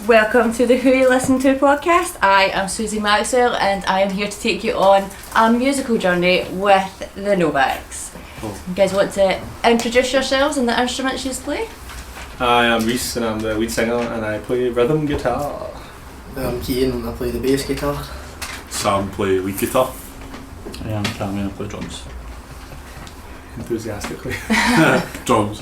Welcome to the Who You Listen To podcast. I am Susie Maxwell and I am here to take you on a musical journey with the Novacs. You guys want to introduce yourselves and the instruments you play? I am Reiss and I'm the lead singer and I play rhythm guitar. I'm Kian and I play the bass guitar. Sam play lead guitar. I am Camie and I play drums. Enthusiastically. Drums.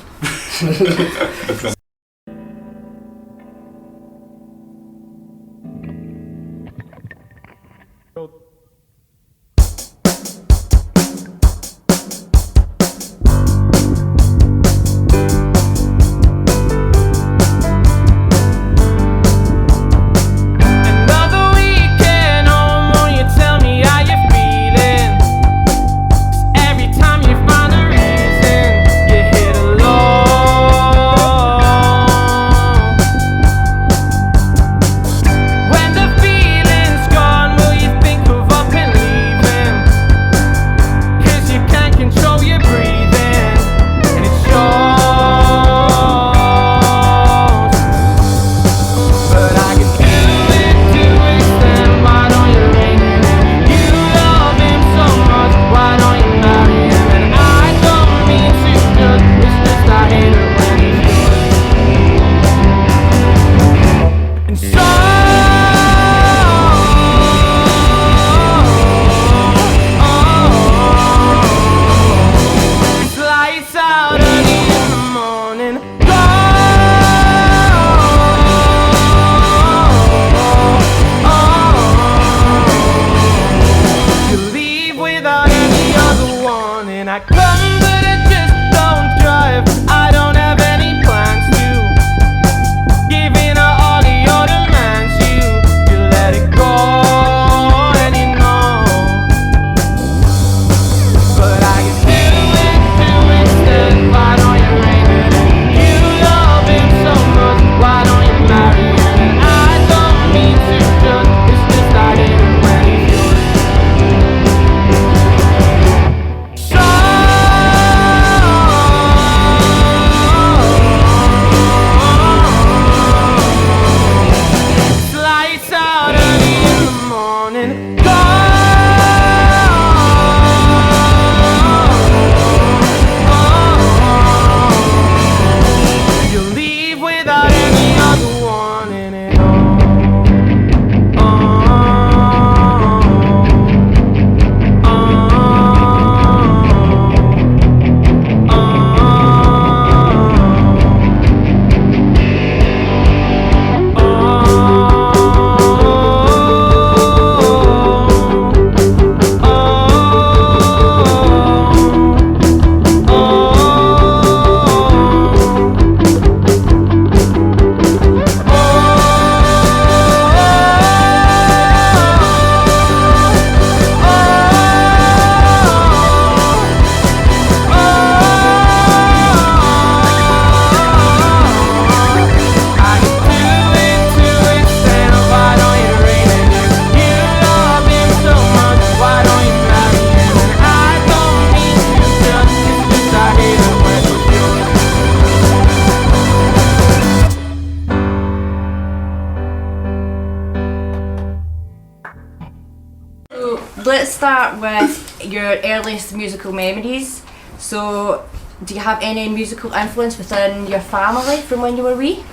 Let's start with your earliest musical memories. So, do you have any musical influence within your family from when you were wee?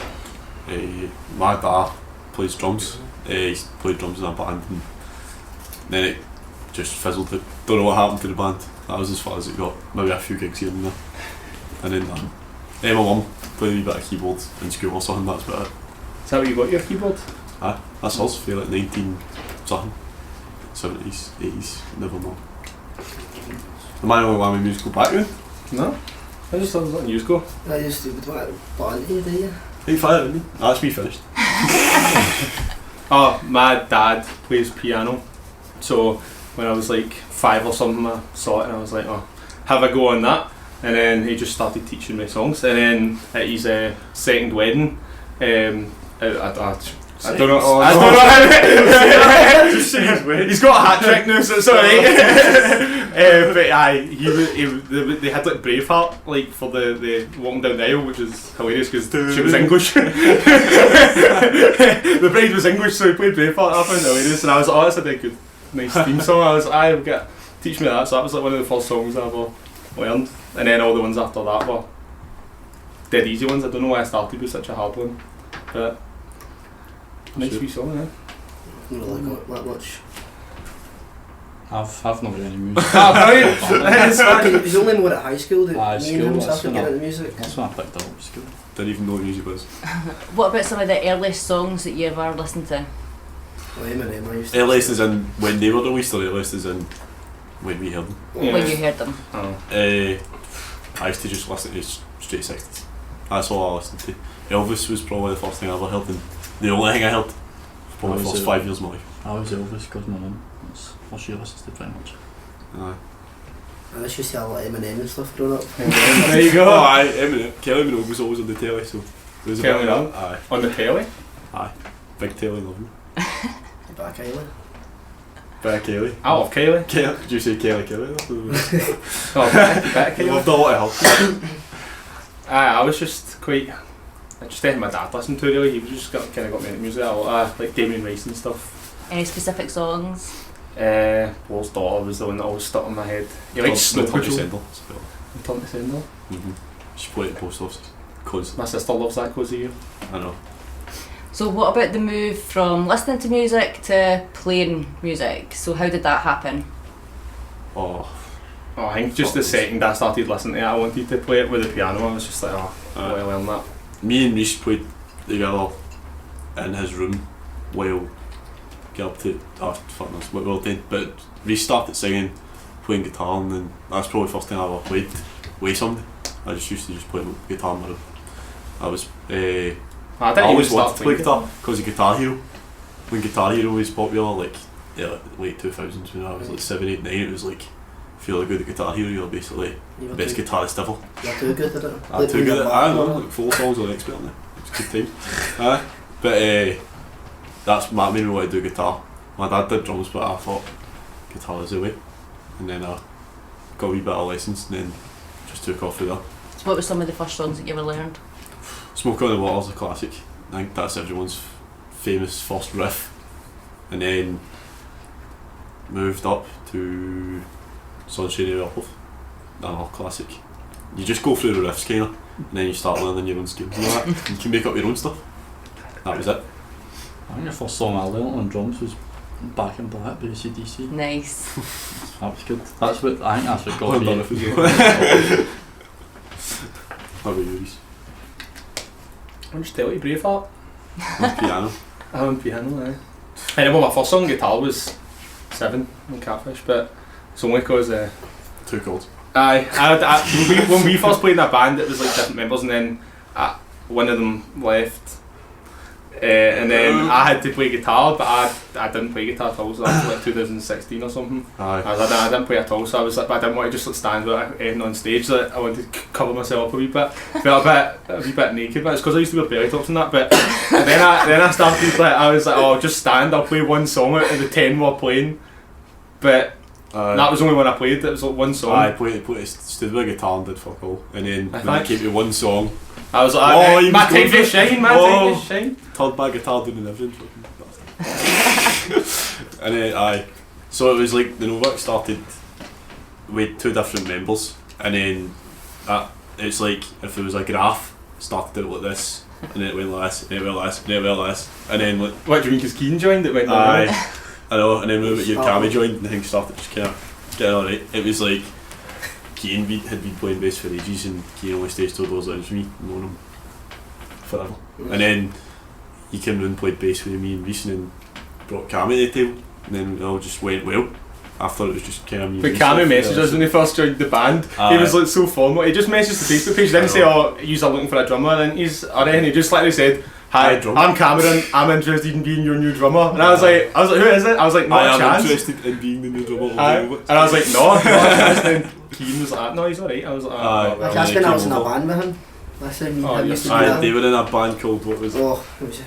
My dad plays drums. He played drums in a band and then it just fizzled. I don't know what happened to the band. That was as far as it got. Maybe a few gigs here and there. And then my mum played a wee bit of keyboard in school or something, that's about it. Is that where you got your keyboard? That's us for like 19 something. 70s, 80s, never know. Am I the only one with musical background? No. I just thought it was like musical. I used to do what band here, do you? Hey, fire, didn't you? That's me finished. Oh, my dad plays piano. So when I was like 5 or something, I saw it and I was like, oh, have a go on that. And then he just started teaching me songs. And then at his second wedding, I I don't know. Oh, I don't know. Just say his way. He's got a hat trick now, so it's alright. But aye, they had like Braveheart, like for the walking down the aisle, which is hilarious because she was English. The bride was English, so he played Braveheart. I found it hilarious, and I was like, oh, that's a very good, nice theme song. I was, teach me that. So that was like one of the first songs I ever learned, and then all the ones after that were dead easy ones. I don't know why I started with such a hard one, but. Nice wee song, eh? I don't really got that much. I've not got any music. Brilliant! It was only more at high school that High me school, and him that's started when getting I- into music. That's when I picked up at school. Didn't even know what music was. What about some of the earliest songs that you ever listened to? Well, Eminem, I used to Earliest is in when they were released, or earliest is in when we heard them. Yeah. When you heard them? Oh. I used to just listen to straight 60s. That's all I listened to. Elvis was probably the first thing I ever heard, and the only thing I heard for probably the Was first it- 5 years of my life. I was Elvis because my mum. That's what she listens to pretty much. Aye. I just used to have like Eminem and stuff growing up. There you Oh, go. aye, Eminem. Kelly Minogue was always on the telly, so there was a bit Kelly of Minogue? that. Aye, On the telly. big telly, love him. Back island. Bit of Kelly. I love Kylie. Kelly, did you say Kelly? Oh, back I Kylie. loved a lot of her. I was just quite. I just had my dad listen to really. He was just kind of got me into music. Like Damien Reiss and stuff. Any specific songs? Paul's Daughter was the one that always stuck in my head. You like Snow Tommy Patrol? Sandal. Tom Sandal. She played at the post office. Cause My sister loves that cozy year. I know. So what about the move from listening to music to playing music? So how did that happen? Oh, Oh, I think just the second I started listening to it, I wanted to play it with the piano. I was just like, oh, I want to learn that. me and Reiss played together in his room while get up to fuck knows what we were doing. But Reiss started singing, playing guitar, and then that's probably the first time I ever played with somebody. I just used to just play guitar in my room. I was I I didn't always even wanted start to play playing guitar because of Guitar Hero. When Guitar Hero was popular, like late 2000s, when I was like 7, 8, 9, it was like if you're good at Guitar Hero, you're basically You the were best too, guitarist ever. you're too good at it. I'm too good at it. I know, like 4 songs on expert now. It's a good time. But that's what made me want to do guitar. My dad did drums, but I thought guitar is the way. And then I got a wee bit of lessons and then just took off with that. So what were some of the first songs that you ever learned? Smoke on the Water's a classic. I think that's everyone's famous first riff. And then moved up to Sunshine of Your Love. Another classic. You just go through the riffs kinda, and then you start learning your own skills and that. You can make up your own stuff. That was it. I think the first song I learnt on drums was Back in Black by AC/DC. Nice. That was good. I think that's what got Well me. done, if it's How about you, Reiss? I'm just telling you, Braveheart. On piano. I'm on piano, aye. I know my first song guitar was 7 on Catfish, but it's only because 2 chords. when we first played in that band, it was like different members, and then one of them left, and then I had to play guitar, but I didn't play guitar at all, so that was like 2016 or something. Aye. I didn't play at all, so I was like, but I didn't want to just like stand with it on stage. So I wanted to cover myself up a wee bit, felt a wee bit naked. But it's because I used to wear belly tops and that. But then I started like I was like, oh, I'll just stand. I'll play one song out of the 10 we're playing. But that was only when I played. It was like one song. I stood with a guitar and did fuck all. And then when it came to one song, I was like, Oh, you my was going time to shine, my time to shine. turned my guitar down and everything. And then so it was like the Novacs started with 2 different members, and then it's like if there was a graph, started out like this, and then it went like this, and then it went like this, and then it went like this, and then like What do you mean? Because Kian joined, it went like aye, that. I know, and then when your Oh. Camie joined and things started just kind of getting alright. It was like Kian had been playing bass for ages, and Kian only stays 2 doors down from me, known him forever. And then he came in and played bass with me and Reiss, and then brought Camie to the table, and then it all just went well. After it was just kind of me. But and Camie Reiss. messaged us when he first joined the band. He Aye. was like so formal. He just messaged the Facebook page. He didn't say, "Oh, you're looking for a drummer." And he just literally said, "Hi, Hi, drummer. I'm Cameron. I'm interested in being your new drummer." And I was like, "Who is it?" I was like, "Not I a am chance." interested in being the new drummer. Aye. And I was like, "No, not a chance." Then Kian was like, "No, he's alright." I was like, Aye. "Oh, Like well." that's when I was in a came over. band with him. That's when me Oh, and him yes. used to do Aye, that. they were in a band called, what was it? Oh, it was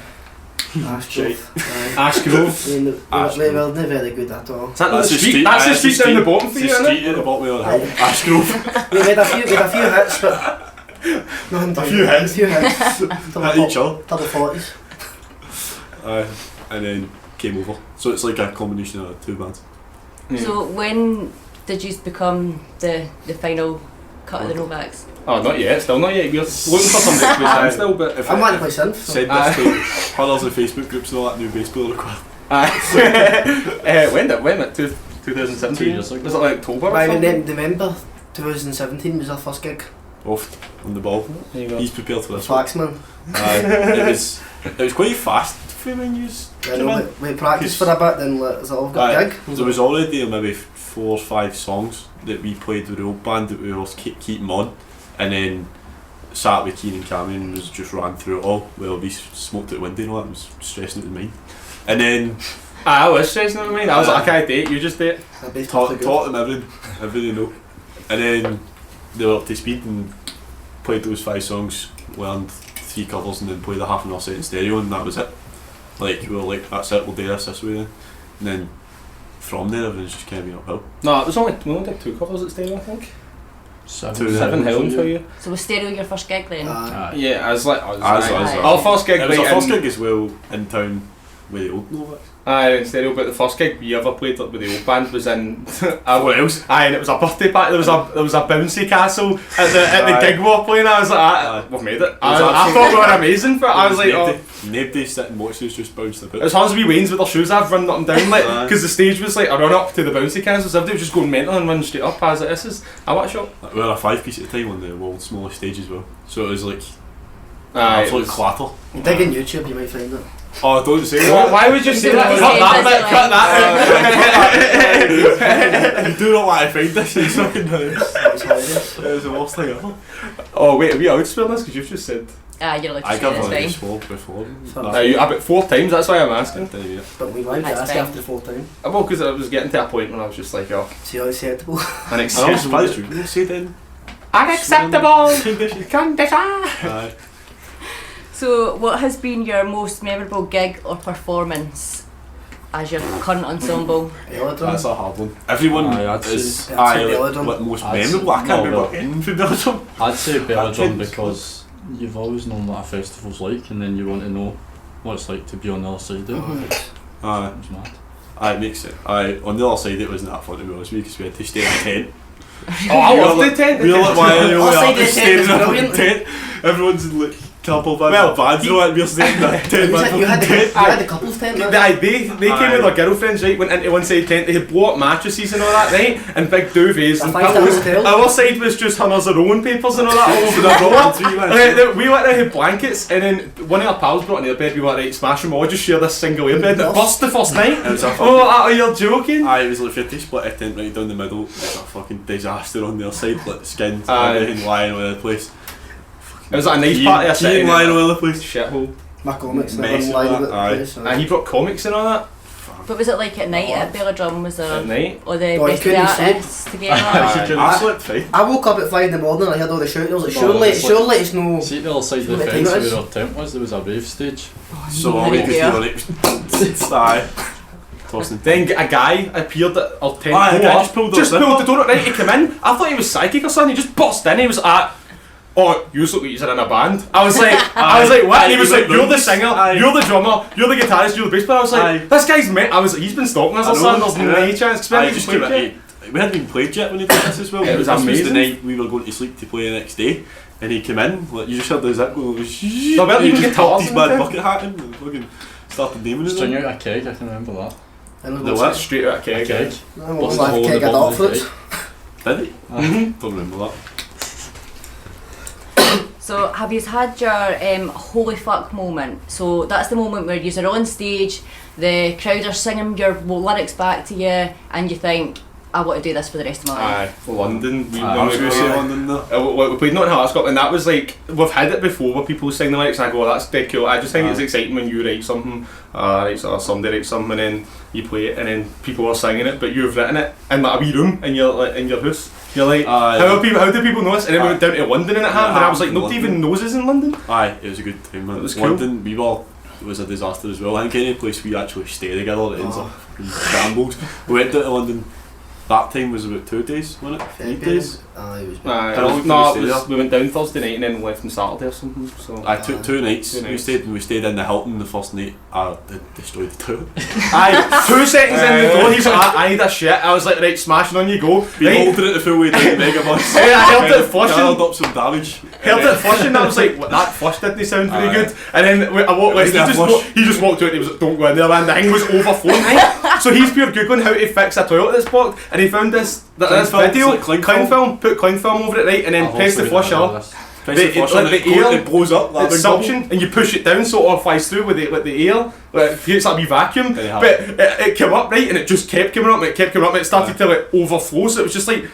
Ashgrove. Aye. Ashgrove. We Ashgrove. were not very good at all. Is that the street? That's the street down the bottom for you, It's the isn't street it? at the bottom of the hill. Ashgrove. We had a few hits, but nothing A few hits. Hit each other. Double 40s. And then came over. So it's like a combination of two bands. Yeah. So when did you become the final cut of the Novacs? Oh, not yet. Still not yet. We're looking for somebody to play Sam still, but If I'm I- wanting to play synth. So. Said this to others in Facebook groups and all that, new bass player required. when did it? 2017? 2 years ago. Was it like October or Right, and something? then November 2017 was our first gig. Off on the ball. There you go. He's prepared for this one. Flaxman. It was quite fast for when you I know, we practiced for a bit, then as all got a gig. There was already maybe 4 or 5 songs that we played with the old band that we were keeping on, and then sat with Kian and Camie and was just ran through it all. Well, we smoked at windy and all that, was stressing out the mind. And then I was stressing out my mind. I was like, I can't date, you just date. I basically taught them everything they know. And then they were up to speed and played those 5 songs, learned 3 covers and then played a half an hour set in stereo, and that was it. Like, we were like, that's it, we'll do this way then. And then from there everything's just kind of been uphill. No, it was we only did 2 covers at stereo, I think. 7 Hilton for you. So was stereo your first gig then? Yeah, I was like, Aye. our first gig. It was right our first in- gig as well in town with the old Novacs. Aye, in stereo, but the first gig we ever played with the old band was in Wales. Aye, and it was a birthday party. There was a bouncy castle at the gig we were playing. I was like, we've made it. I thought we were amazing for it. I was like, nobody sitting watching us just bounced about. it was hard to be Wayne's with their shoes off, running up and down, like, because the stage was like a run up to the bouncy castle, so everybody was just going mental and running straight up. I was like, I watch it. We were a 5-piece at the time on the world's smallest stage as well. So it was like Aye, absolute clatter. You dig in YouTube, you might find it. Oh, don't say that. Why would you say that? Cut Cut that that bit, cut that. You do not want to find this in fucking house. It's hilarious. It was the worst thing ever. Oh wait, are we out spelling this? Because you've just said. You're allowed to I say got it's one of fine. these before. About 4 times, that's why I'm asking. Yeah. But we went to That's ask fine. after 4 times. Well, because I was getting to a point when I was just like, oh, See how acceptable. And I was surprised you didn't say then. unacceptable Condition. condition. Aye. So what has been your most memorable gig or performance as your current ensemble? Velodrome. That's a hard one. Everyone Aye, I'd is say- I'd say like, Velodrome. what most I'd say- memorable. I can't no, remember well- anything from Belgium. I'd say Belladrum kids. because you've always known what a festival's like, and then you want to know what it's like to be on the other side of it. Aye. It's mad. Aye, it makes it. Aye, on the other side it wasn't that fun to be honest with you because we had to stay in a tent. Oh, I love the tent. We were like, why are you Our side of the just tent staying is in a fucking brilliant. tent? Everyone's in like couple bands, Well, bands and all that, we're staying in a tent. You had tent. the couples tent. right? They came with their girlfriends, right, went into one side tent, they had blow up mattresses and all that, right, and big duvets and A 5-star pillows. hotel. Our side was just hunters of rolling papers and all that all over the floor. And then we went there, had blankets, and then one of our pals brought in their bed, we were like, right, smash them all, just share this single air bed, and it burst the first night. It was a Oh, you're joking? Aye, it was like 50 split a tent right down the middle. It was a fucking disaster on their side, like the skins, Aye. everything lying all over the place. It was like a nice party, I said. Kian lying all over the place. Shithole. My comics and Mess everything with lying that, about the aye. place. And he brought comics and all that But was it like at night at Belladrum? Was there at night. all the Oh, you rest of the couldn't sleep. artists together? I slept fine. I woke up at 5 in the morning and I heard all the shouting. I was like, No, surely, it's like- surely it's no... See, the other side of the What time fence it is? where our tent was, there was a rave stage. So all we could hear on it. Aye. Tossing. Then a guy appeared at our tent Aye, a door. guy just pulled Just the pulled the door up, right, he came in. I thought he was psychic or something, he just burst in, he was like, oh, you look like you're in a band. I was like, what? And he was like, you're the singer, you're the drummer, you're the guitarist, you're the bass player. I was like, this guy's met. I was like, he's been stalking us or something. There's no any chance. I just came at we hadn't even played yet when he did this as well. It was This amazing. was the night we were going to sleep to play the next day, and he came in. Like you just heard the zip go. There weren't He even just guitars popped his in mad the bucket hat in and fucking started naming String it. out a keg, I can remember that. I don't The know what? Straight out of A keg. keg. I Busted was a like, hole in can't the get bottom that of for the it. Did he? Don't remember that. So have you had your holy fuck moment? So that's the moment where you're on stage, the crowd are singing your lyrics back to you, and you think, I want to do this for the rest of my life. Aye, London. I was going to say London though. We played Notting Hill Scotland, and that was like, we've had it before where people sing the lyrics and I go, oh, that's dead cool. I just think it's exciting when you write something, or somebody writes something and then you play it and then people are singing it, but you've written it in like a wee room in your house. You're like, how do people know this? And then we went down to London and it happened, and I was like, nobody even knows us in London. Aye, it was a good time, man. It was London, we were was a disaster as well. I think any place we actually stay together it ends up in shambles. We went down to London. That time was about 2 days, wasn't it? 3 days? We went down Thursday night and then left on Saturday or something. So. Two nights. We stayed in the Hilton the first night. I destroyed the toilet. 2 seconds in the door, he's like, I need a shit. I was like, right, smashing on you go. We holding it the full way down the megabus. I helped it flushing. Held up some damage. Held it flushing. I was like, what, that flush didn't sound very good. And then I walked like, he just walked out and he was like, don't go in there, man. The thing was overflowing. So he's pure googling how to fix a toilet that's blocked, and he found this video, like cling film, put cling film over it, right, and then press the flush up. It blows up, it's suction, and you push it down so it all flies through with the air. It's like a wee vacuum, but it came up right, and it just kept coming up, and it started to like overflow. So it was just like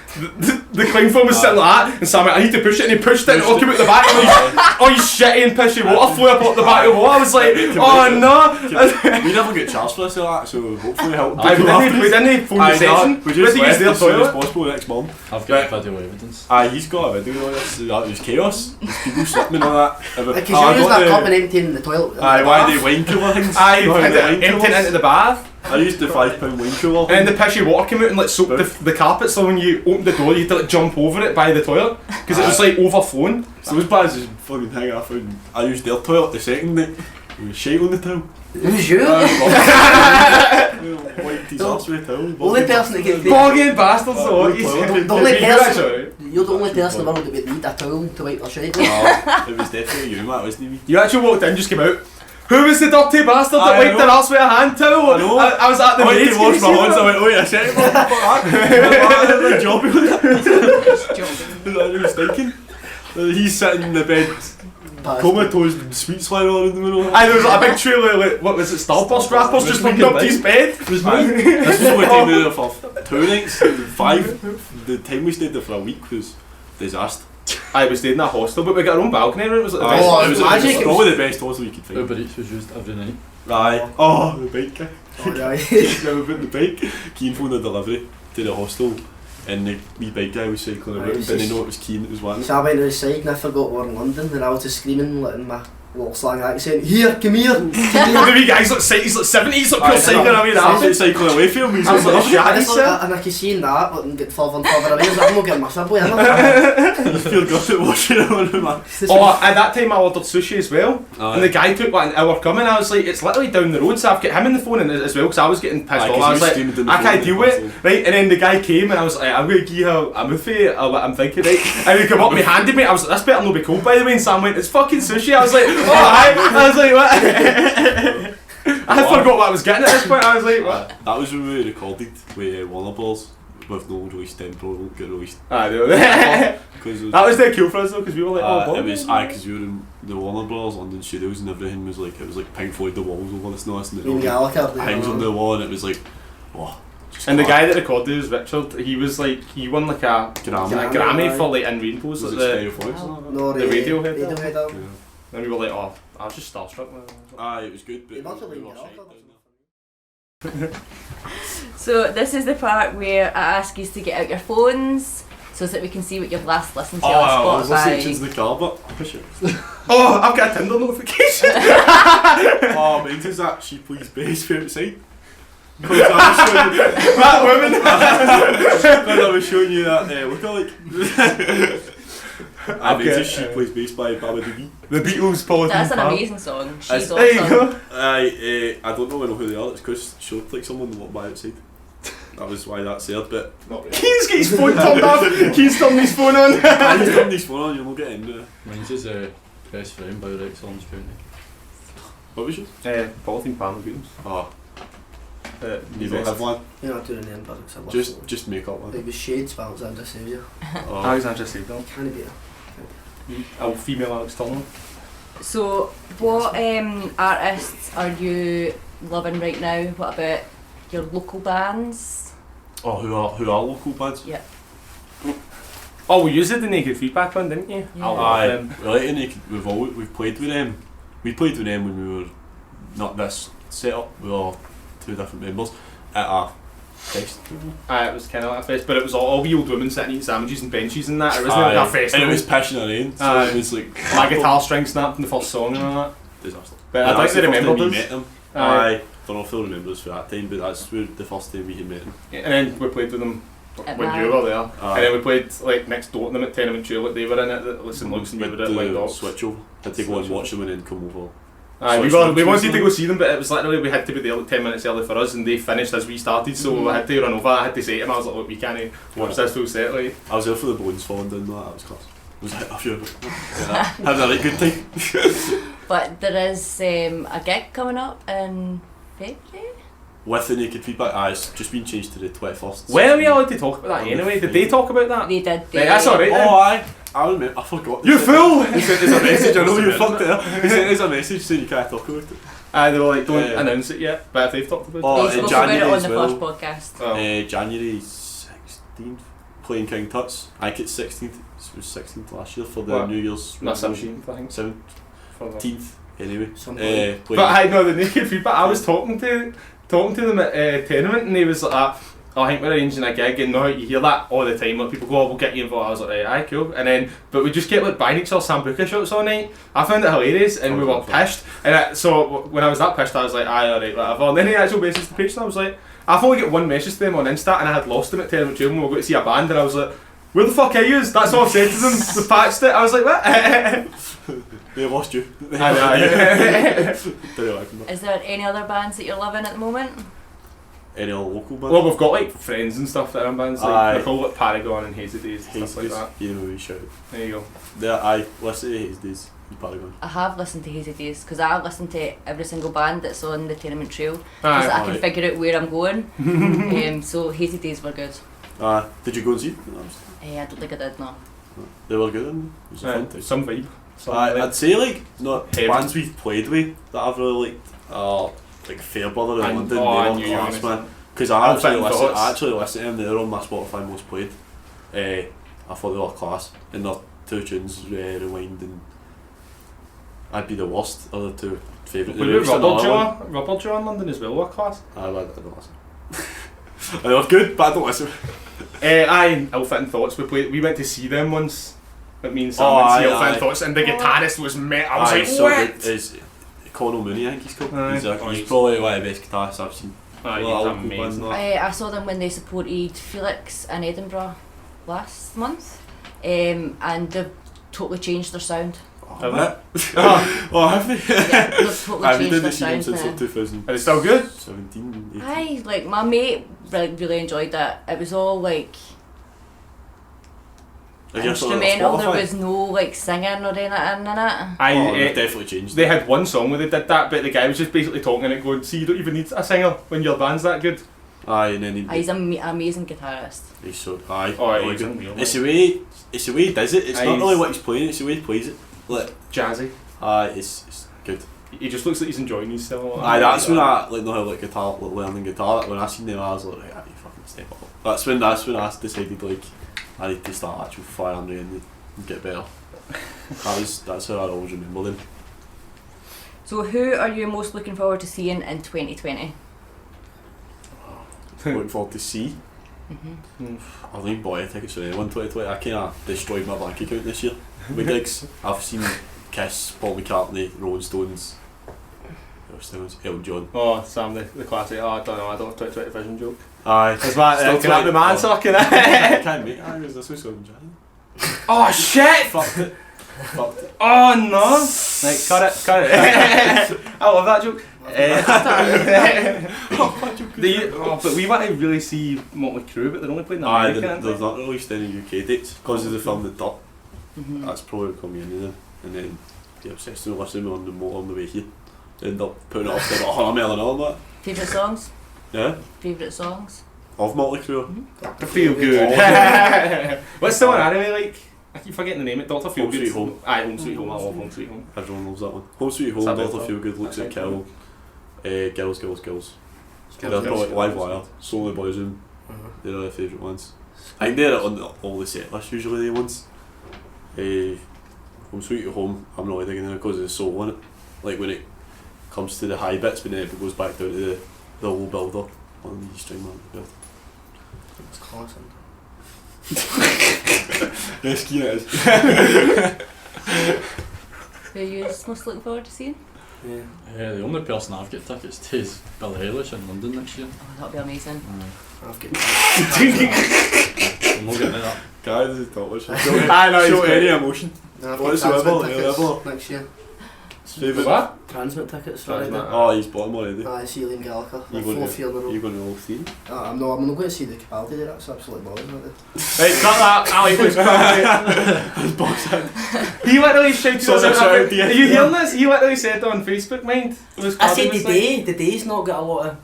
the cling film was sitting like that, and Sam went, I need to push it, and he pushed it, and it all came out the back. And all you shitty and pishy water flew up the back of the wall. I was like, oh no! We never get charged for this or that, so hopefully help. We didn't phone the station. We just left as soon as possible next month. I've got video evidence. He's got a video of this. It was chaos. There's people slipping and all that. Because you use that cup and emptying the toilet. Why are they wine cooler things? Emptying into the bath. I used the £5 wine cooler. And then the pishy water came out and like soaked the carpet, so when you opened the door you had to like jump over it by the toilet because it was like overflowing. So as bad as this fucking thing I found, I used their toilet the second night. It was shite on the towel. Who's you? Wiped his arse with a towel. Only person that gets Bogging bastards though. You're the only person in the world that would need a towel to wipe their shite. It was definitely you, Matt, wasn't it? You actually walked in, just came out. Who was the dirty bastard that wiped their arse with a hand towel? I know. I was at the went maid's to wash my kitchen. hands, I went, wait a second, what the job with it. He was thinking. He's sitting in the bed, comatose and sweets flying all in the middle. And there was like a big trail of like, what was it, Starburst wrappers just looking up to his bed. This was the only time we were there for 2 nights, 5. The time we stayed there for a week was disaster. We stayed in a hostel, but we got our own balcony. It was like the it was probably the best hostel you could find. Uber Eats was used every night. Aye. Oh, the bike guy. Aye. Now we put the bike. Kian phoned the delivery to the hostel, and the wee bike guy was cycling around. Didn't they know it was Kian that was wanting. So I went outside and I forgot we were in London, and I was just screaming like, in my little slang accent, here, come here! The wee guy's like 70s, like pure cycling away He's cycling away from me. I was like, and I can see that, but and get further and further away. I was like, I'm not getting my subway, am I? You feel good at washing it on him, man. At that time I ordered sushi as well, and the guy took like an hour coming. I was like, it's literally down the road, so I've got him in the phone as well, because I was getting pissed off. I was like, I can't deal with it, right? And then the guy came and I was like, I'm going to give you a movie, what I'm thinking, right? And he came up and he handed me, I was like, this better not be cold by the way, and Sam went, it's fucking sushi. I was like, oh hi. I was like, what? I forgot what I was getting at this point. I was like, what? That was when we recorded with Warner Bros. With no release tempo, won't get released. I know. That was dead cool for us though, because we were like, oh, it was, because we were in the Warner Bros. London studios and everything was like, it was like Pink Floyd, the walls over this nice and it hangs on the wall and it was like, oh. And the guy that recorded was Richard. He was like, he won like a Grammy for like In Rainbows, like the Radiohead. And we were like, oh, I was just starstruck. It was good, but So this is the part where I ask you to get out your phones so that we can see what you've last listened to on I was listening Spotify. to the car, but push it. Oh, I've got a Tinder notification. Mine is that She Please Bass for outside. That woman. Because I was showing you that lookalike. I made this She Plays Bass by Baba Doogie. The Beatles, Paul. That's an amazing song. She's there you awesome. go. I don't know who they are, it's because she looked like someone that walked by outside. That was why that's there, but... Keane's got his phone turned off. Keane's turned his phone on. He's turned his phone on, you'll get in there. Mine's is Best Friend by Rex Orange County. What was yours? Polythene Palmer Beatles. You don't have one? You're not doing the name, but it's a Just make up one. It was Shades by Alexander Saviour. Alexander Saviour. Can it be? Female Alex Turner. So, what artists are you loving right now? What about your local bands? Oh, who are local bands? Yeah. Oh, we used the Naked Feedback one, didn't you? Yeah. Aye, we like the Naked. We've played with them. We played with them when we were not this setup. We were 2 different members at a fest. It was kind of like a fest, but it was all wee old women sitting eating sandwiches and benches and that. It wasn't like a festival. And it was passion and rain, so it was like my guitar string snapped in the first song and all that. disaster. But I think they remembered us. Met him. Aye. I don't know if they'll remember us for that time, but that's where the first time we had met him. And then we played with them At when night. you were there. Aye. And then we played like next door to them at Tenement 2, like they were in it, listen, Luke's and you were at like Docks. switch over. Had to go and watch them and then come over. Aye, we Switch wanted over. to go see them, but it was literally we had to be there like 10 minutes early for us, and they finished as we started, so we had to run over. I had to say to him, I was like, look, we can't watch this full set, like. I was there for the bones falling down, that was class. It was a few of it. Having a right good time. But there is a gig coming up in February. With the naked feedback, it's just been changed to the 21st. When are we allowed to talk about that anyway? Did they talk about that? They did. Right, that's alright then. Oh, I remember, I forgot. You fool! He sent us a message, I know you fucked it up. He sent us a message saying you can't talk about it. They were like, don't Yeah. announce it yet, but if they've talked about Oh, They it. in spoke about it January on as the well. first podcast. Oh. January 16th, playing King Tut's. I think it's 16th, it was 16th last year for the What? New Year's. Not 17th, I think. 17th, anyway. Something But I know the naked feedback. I was talking to them at Tenement, and he was like, oh, I think we're arranging a gig, and now you hear that all the time. Like people go, oh, we'll get you involved. I was like, right, aye, cool. And then, but we just get like buying each other Sambuca shots all night. I found it hilarious, and we were pissed. And so when I was that pissed, I was like, aye, alright, whatever. And then he actually messaged the page, and I was like, I've only got one message to them on Insta, and I had lost them at Tenement 2 when we were going to see a band, and I was like, where the fuck are you? That's all I've said to them. They patched it. I was like, what? They lost you. Aye. Didn't like them. Is there any other bands that you're loving at the moment? Any other local band? Well, we've got like friends and stuff that are in bands, like Aye. they're called like Paragon and Hazy Days and Haze stuff like Days. that. You know, we shout. There you go. There, I listen to Haze Days in Paragon. I have listened to Hazy Days because I listen to every single band that's on the Tenement Trail because I can alright. figure out where I'm going. So Hazy Days were good. Did you go and see them? I don't think I did, no. They were good, and it was a fun time. Some vibe. Some I'd say like not Heavy. bands we've played with that I've really liked are like Fairbrother in And- London. I They knew were you were class, gonna man. say Because I Outfitting Thoughts. actually listen to them. They're on my Spotify most played. I thought they were class, and their two tunes, Rewind and I'd Be the Worst, are the two favourite. We did Rubber Jaw in London as well, what class? I don't listen. They were good, but I don't listen. Aye, Outfitting Thoughts, we went to see them once. It means Oh, went to see aye, Outfitting aye. Thoughts, and the guitarist was met. I was like, so what? good. It's Conor Mooney, I think he's called. Aye. He's He's- probably one of the best guitarists I've seen. Aye, Well, he's local band, amazing. that. I saw them when they supported Felix in Edinburgh last month, and they've totally changed their sound. Have they? Oh, have they? Yeah, they've totally I've changed been their to see them sound since now. like 2017, Are they still good? 18. Aye, like my mate really enjoyed it. It was all like Have you saw it on instrumental. There Spotify? was no like singing or anything in it. Aye, Oh, they've definitely changed. they had one song where they did that, but the guy was just basically talking and going, see, you don't even need a singer when your band's that good. Aye, and then He's an amazing guitarist. he's so aye. Oh, really he's good. unreal, It's the way he does it. It's Aye, not really he's- what he's playing. It's the way he plays it. Like Jazzy. it's good. He just looks like he's enjoying himself. Aye, that's when I like know how like guitar, like learning guitar. When I seen them, I was like, right, you fucking step up. That's when I decided like I need to start actually firing and get better. That's how I always remember them. So who are you most looking forward to seeing in 2020? Looking forward to see. Mm-hmm. I think boy tickets for anyone 2020. I kind of destroyed my bank account this year with gigs. I've seen Kiss, Paul McCartney, Rolling Stones, Elton John. Oh, Sam, the classic. Oh, I don't know, I don't have 2020 vision joke. Aye. Is that, Still can that be my answer? Can I? I can't make it. Aye, this was Elton John. Oh shit! Fucked it. Fucked it. Oh no! Right, cut it. I love that joke. But we want to really see Motley Crue, but they're only playing in Aye, America, aren't they've they? not released any UK dates because of the film The Dirt. Mm-hmm. That's probably coming in then. And then the obsessed with listening on the motor on the way here. End up putting it off to about 100 mile an hour, that. Favourite songs? Yeah. Favourite songs? Of Motley Crue. Dr. Feel Good. What's the one I really like? I keep forgetting the name. It Dr. Feel Home Good. Sweet Home. Aye, Home Sweet Home. I love Home Sweet Home. Everyone loves that one. Home Sweet Home, Is that Dr. better? Feelgood, Looks I at think Kill, Girls, Girls, Girls. They're Girls, probably Girls, Live Girls. Wire, Slowly Boys Room. Uh-huh. They're their favourite ones. I think they're on all the set lists usually, the ones. Home Sweet Home, I'm not really digging it because there's soul in it. Like when it comes to the high bits, but then it goes back down to the low builder on the string man. It's class, isn't it? Yes, Kian is. Who are you most looking forward to seeing? Yeah. The only person I've got tickets to is Billie Eilish in London next year. Oh, that'll be amazing. I've got I'm not getting that. Guy, this is Dutch. I know, Show he's any great. emotion. I've What is got the level? Transmit Level? tickets next year. Favourite? What? Transmit tickets Transmit. Friday. Oh, he's bought them already. I see Liam Gallagher. You The going fourth year in a row. You going to all three? I'm not going to see the Capaldi there, that's absolutely boring, isn't it? Right, cut that. Ali was He literally shouted So us that's out. our Are idea. you hearing this? He literally said on Facebook, mind. I said the day's not got a lot of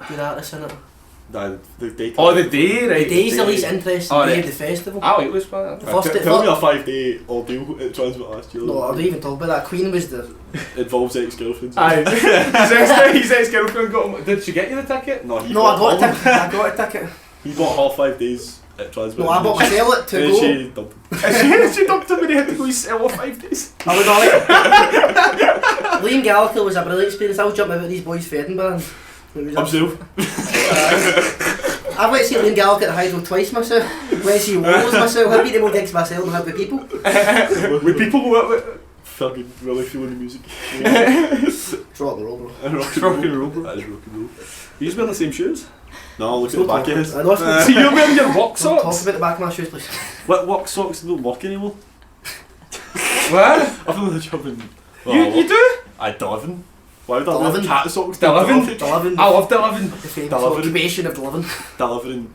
good artists in it. Nah, the day. Oh, the day, right? The day's the least interesting Oh, day right. of the festival. Ali was fun. Tell me a 5-day ordeal at Transmit last year. No, I don't even talk about that. Queen was the... Involves ex-girlfriends. Aye. His ex-girlfriend got him. Did she get you the ticket? No, he No, I bought got a all- ticket. I got a ticket. He bought all 5 days at Transmit. No, I bought myself it to Then go. she dumped him. She dumped him when he had to go sell off 5 days. I was all like... Liam Gallagher was a brilliant experience. I was jumping about these boys for Edinburgh. Himself. I've went to see Liam Gallagher at the Hydro twice myself. Went to see Walls myself. I've been to more gigs myself than I have with people. With people what? Fucking really feeling the music. It's rock and roll, bro. Rock and roll, bro. That is rock and roll. You just wearing the same shoes? No, look at the back of his. I know if So you're wearing your rock Talk socks? about the back of my shoes, please. What walk socks don't work anymore? What? I've done the job in... You do? I Deliven. Why would I Deliven? have cat socks? Deliven? Deliven. I love Deliven. The famous Deliven. occupation of Deliven. Delivering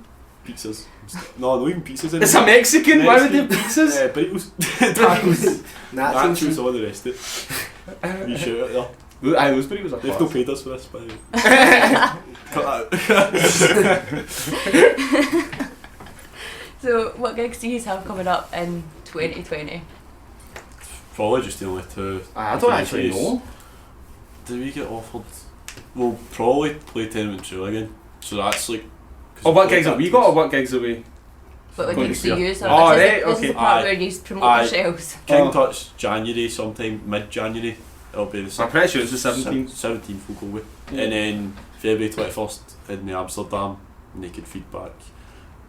pizzas. No, not even pizzas anymore. It's a Mexican. Why would they have pizzas? Burritos. Tacos. Nachos. Nachos, all the rest of it. You shout out there. Aye, those burritos are They've class. not paid us for this, by the way. Cut that. So, what gigs do you have coming up in 2020? Probably just the only two. I don't actually know. Did we get offered? We'll probably play Tenement 2 again. So that's like... Oh, what gigs have we got or what gigs have we? What would Going you to see see you? her. So Oh, this right, is okay. the part Aye. where you promote Aye. yourselves. King Oh. Touch, January sometime, mid-January. It'll be the I'm pretty sure it's the 17th. 17th we'll go with. And then February 21st in the Amsterdam, Naked Feedback.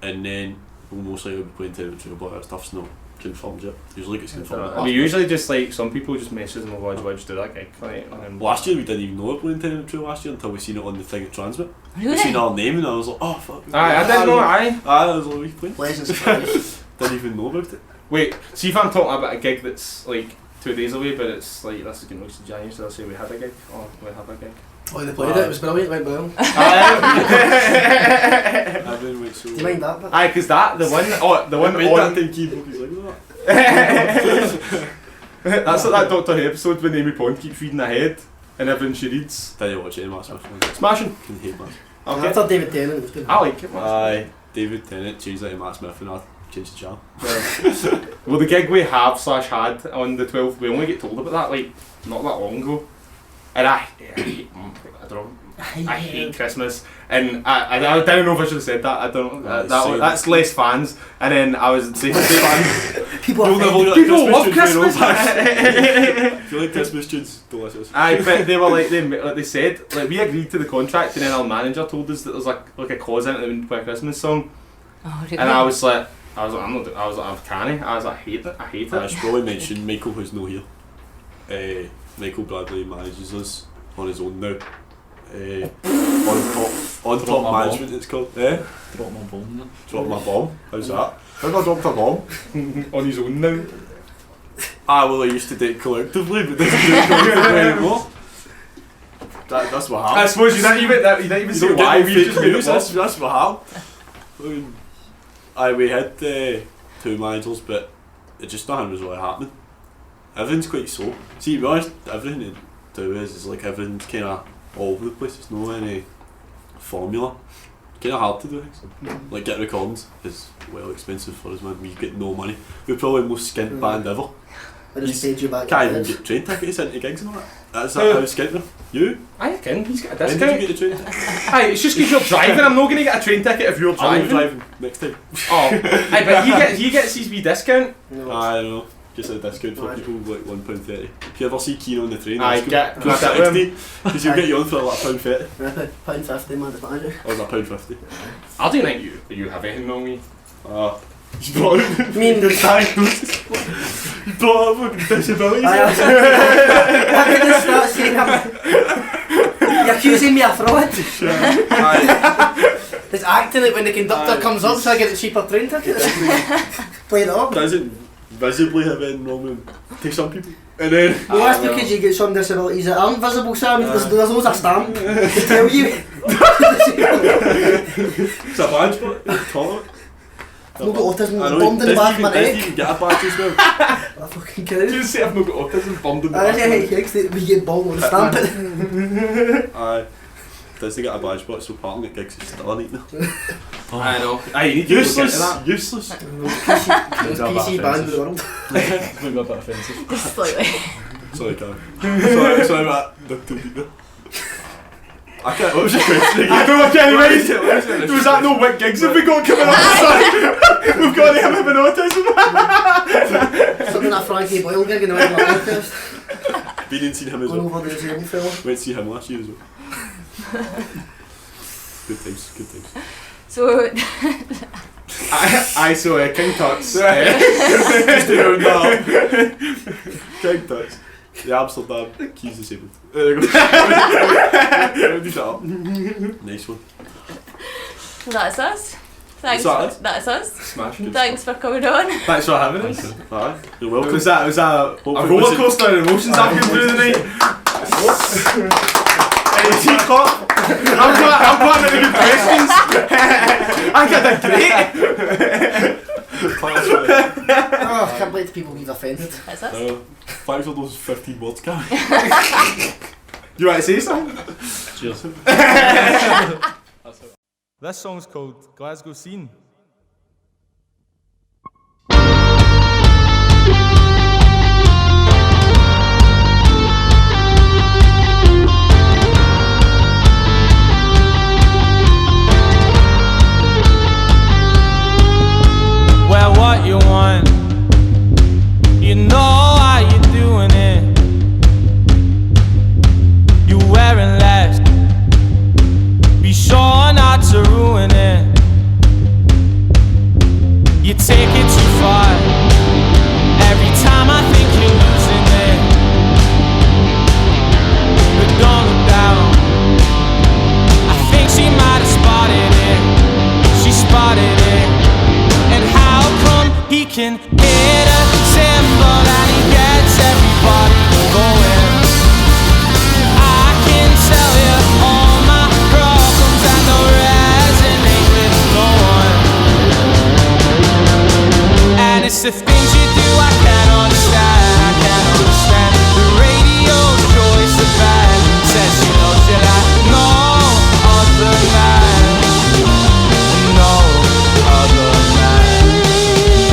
And then we'll most likely be playing Tenement 2, but that stuff's not confirmed yet. Usually gets confirmed. We usually just like, some people just message them, oh, why just do that gig? Like, Last year we didn't even know we were playing Tenement 2 last year until we seen it on the thing at Transmit. We Really? seen our name and I was like, oh fuck. Aye, I didn't know, aye. I was like, we playing? Legends of Paris. Didn't even know about it. Wait, see if I'm talking about a gig that's like 2 days away, but it's like, this is getting released in January, so I'll say we had a gig, or we have a gig. Oh, they played it. It was brilliant. It went well. Everyone went so... Do you mind that bit? Aye, cause that, the one Made on... that thing keyboard, he's like that. That's like that Doctor Who episode when Amy Pond keeps reading ahead, and everything she reads. Didn't watch any Matt Smith ones. Smashing. Can hate Matt. Okay. After David Tennant, it was good. I like it, man. Aye, David Tennant changed that to Matt Smith and I changed the channel. Well, the gig we have / had on the 12th, we only get told about that like not that long ago, and I hate, I don't know, I hate Christmas, and I don't know if I should have said that. I don't know. That's less fans, and then I was saying fans. People You'll are never offended. get People love Christmas Christmas. tunes, I feel like Christmas tunes, delicious. Aye, but they were like they said like we agreed to the contract, and then our manager told us that there's like a clause in it that we need to play a Christmas song, Oh, really? and I was like, I'm not. I was like, I'm canny. I was like, I hate it. I hate I it. should probably mention Michael, who's not here. Michael Bradley manages us on his own now. On top my management it's called. Drop my bomb then. Drop my bomb. How's that? How'd I drop a bomb? On his own now. Well I used to date collectively, but doesn't do it collectively anymore. That's what I happened. suppose you didn't even say Don't why. get no We fake just made news, it up. that's what happened. We had 2 managers, but it just nothing was really happening. Everything's quite slow. See, to be honest, everything to do is like everything's kind of all over the place. There's no any formula. Kind of hard to do things. Like get recordings is well expensive for us, man. We get no money. We're probably the most skint band ever. I just paid you back. Can't even get train tickets into gigs and all that. That's how skint we're. You? I reckon he's got a When did discount. you get the train ticket? Aye, it's just because you're driving. I'm not going to get a train ticket if you're I'm driving. driving next time. Oh, aye, but he gets his wee discount. No, I don't know. Just a discount for people like £1.30. If you ever see Kian on the train, Aye, ask him, get plus that with 60, because he'll get you on for like £1.30 £1.50, man, it's manager. or £1.50. I don't think you have anything on me. He's brought up. Me and the He brought up fucking disabilities. I could just start You're accusing me of fraud. Aye. It's acting like when the conductor comes up so I get the cheaper train tickets. Play it up. Doesn't visibly have anything wrong with to some people. And then Well, that's because you get some disabilities that aren't visible, Sam. There's loads of stamp to tell you. it's a badge, but tolerant. I've got autism I know, bummed in the back of my doesn't neck. even get a badge as well. I fucking kidding. Just say I've not got autism bummed in the I back. hate gigs that we get bummed with a stamp it. Aye. Doesn't get a badge, but so parking at gigs is still a nightmare. I know. Aye, you need to look into that. Useless. PC band in the world. Maybe a bit offensive. Just slightly. Sorry, Karen. sorry, Matt. Not too deep there. I can't. What was your question again? I don't know, Kenny, right? Was that no what gigs have we got coming up this side? We've got him having autism. Something like Frankie Boyle gig in the middle of the podcast. Been and seen him as Going well. over the disabled fella. Went to see him last year as well. Good times, good times. So, I saw King Tut's. Just to round that up. King Tut's. The Amsterdam keys disabled. There you go. Shut up. Nice one. that's us. Thanks. Is that it? That's us. Smash. Thanks for coming on. Thanks for having us. Aye, you're welcome. Was that a Hopefully roller was it- coaster of emotions after through the night? Hey, clap. I'm clapping at the good questions. I got that great. Oh, I can't believe people get offended. That's us. Thanks for those 15 words, Cam. You want to say something? Cheers. This song's called Glasgow Scene. Well, what you want, you know how you're doing it. You're wearing less, be sure not to ruin it. You take it too far, every time I think you're losing it. But don't look down, I think she might have spotted it. She spotted it. And how come he can hit a symbol and he gets everybody going? I can tell you all my problems and they'll resonate with no one. And it's the things you do I can't understand, I can't understand. The radio's choice of bad says she knows you like no other man. No other man.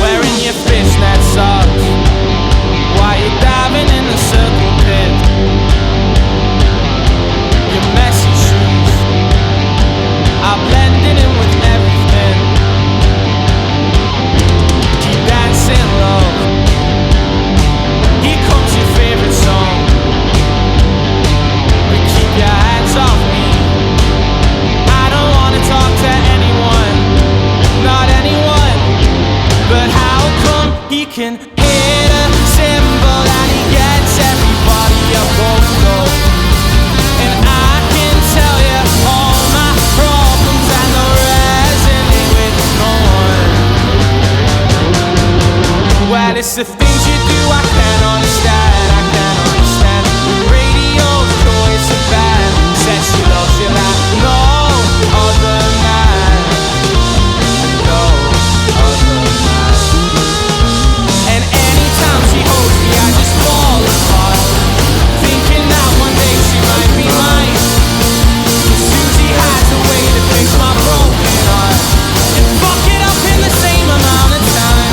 Wearing your fishnet socks while you're diving in the circle pit. Your messy shoes are blending in with everything. Keep dancing low. Here comes your favorite song. But keep your hands off me. I don't wanna talk to anyone, not anyone. But how come he can hit a symbol and he gets everybody up go? And I can tell you all my problems and they'll resonate with no one. Well, it's the things you do I can't understand, I can't understand. The radio's choice of bad says she loves you like no other man. No other man. And anytime she holds me I just fall apart, thinking that one day she might be mine. Susie has a way to fix my broken heart and fuck it up in the same amount of time.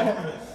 man.